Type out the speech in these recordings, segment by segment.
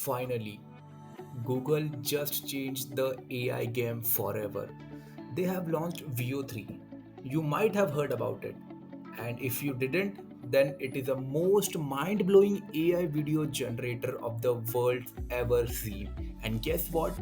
Finally, Google just changed the AI game forever. They have launched VO3. You might have heard about it. And if you didn't, then it is the most mind blowing AI video generator of the world ever seen. And guess what?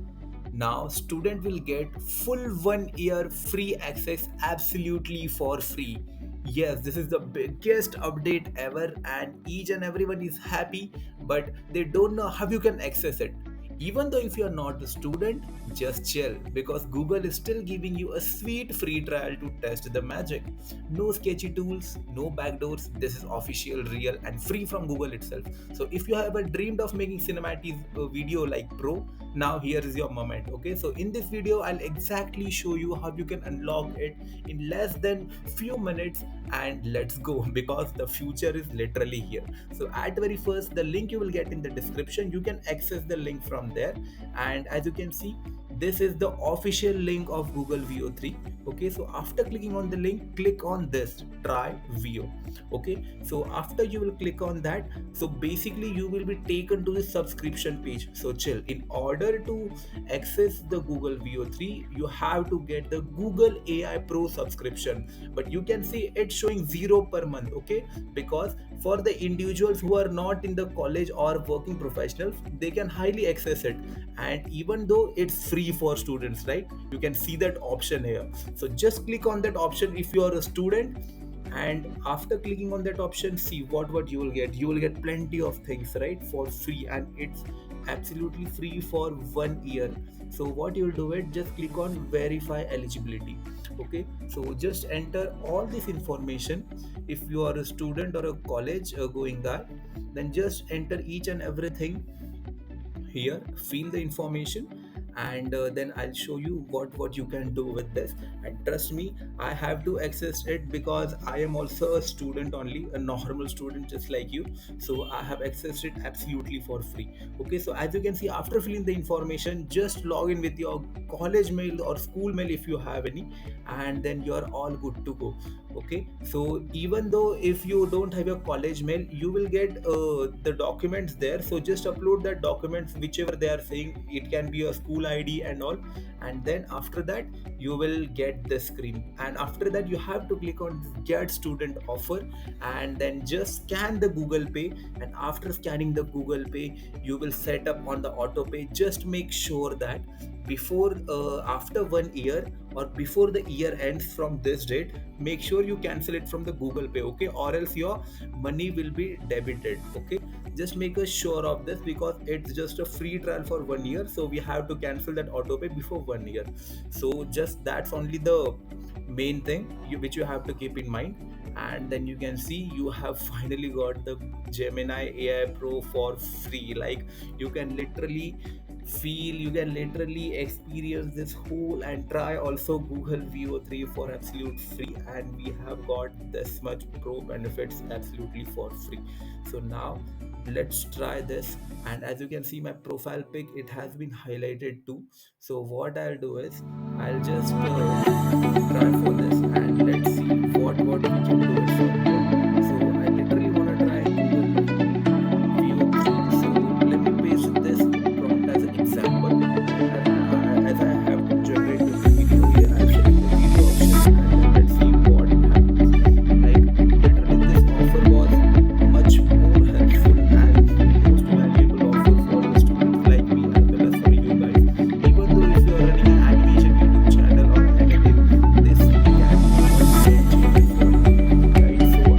Now, student will get full 1 year free access absolutely for free. Yes, this is the biggest update ever, and each and everyone is happy, but they don't know how you can access it. Even though if you are not a student, just chill because Google is still giving you a sweet free trial to test the magic. No sketchy tools, no backdoors. This is official, real, and free from Google itself. So if you have ever dreamed of making cinematic video like Pro, now here is your moment. Okay, so in this video I'll exactly show you how you can unlock it in less than few minutes, and let's go because the future is literally here. So at very first, the link you will get in the description, you can access the link from there. And as you can see, this is the official link of Google VO3. Okay, so after clicking on the link, click on this try VO. Okay, so after you will click on that, so basically you will be taken to the subscription page. So chill, in order to access the Google VO3, you have to get the Google AI Pro subscription, but you can see it's showing 0 per month. Okay, because for the individuals who are not in the college or working professionals, they can highly access it. And even though it's free for students, right, you can see that option here. So just click on that option if you are a student, and after clicking on that option, see what you will get. You will get plenty of things, right, for free, and it's absolutely free for 1 year. So what you'll do it, just click on verify eligibility. Okay, so just enter all this information. If you are a student or a college going guy, then just enter each and everything here, fill the information, and then I'll show you what you can do with this. And trust me, I have to access it because I am also a student, only a normal student just like you. So I have accessed it absolutely for free. Okay, so as you can see, after filling the information, just log in with your college mail or school mail if you have any, and then you're all good to go. Okay, so even though if you don't have your college mail, you will get the documents there. So just upload that documents whichever they are saying. It can be a school ID and all, and then after that you will get the screen, and after that you have to click on get student offer, and then just scan the Google Pay. And after scanning the Google Pay, you will set up on the auto pay. Just make sure that before after 1 year or before the year ends from this date, make sure you cancel it from the Google Pay. Okay, or else your money will be debited. Okay, just make us sure of this because it's just a free trial for 1 year, so we have to cancel that auto pay before 1 year. So just that's only the main thing which you have to keep in mind. And then you can see you have finally got the Gemini AI Pro for free. Like, you can literally feel, you can literally experience this whole and try also Google VO3 for absolute free, and we have got this much pro benefits absolutely for free. So now let's try this. And as you can see, my profile pic, it has been highlighted too. So what I'll do is I'll just try for this, and let's see what we can do it from here. So I literally want to try Google VO3. So let me paste this prompt as an example. And as I have to generate the video here, I'll select the video option, and let's see what happens. Like, literally this offer was much more helpful and most valuable offer for the students like me as well as for you guys. Even though if you are running an animation YouTube channel or anything, this can be one game changer for you, right? So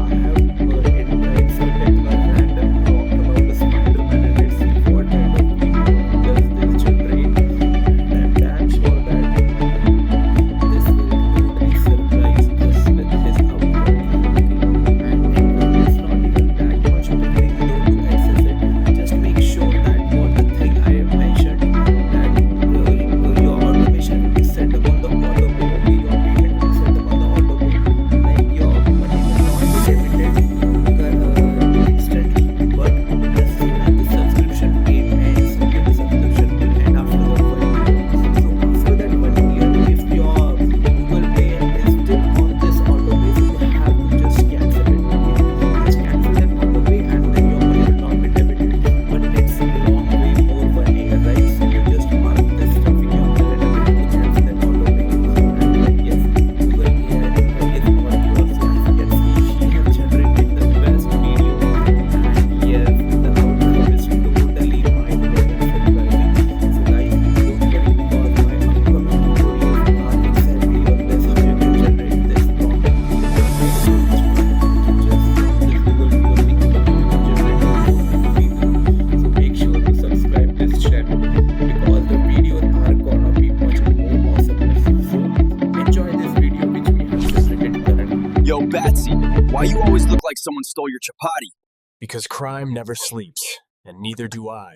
someone stole your chapati. Because crime never sleeps, and neither do I.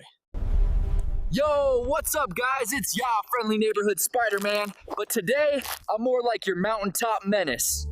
Yo, what's up guys? It's ya, friendly neighborhood Spider-Man, but today I'm more like your mountaintop menace.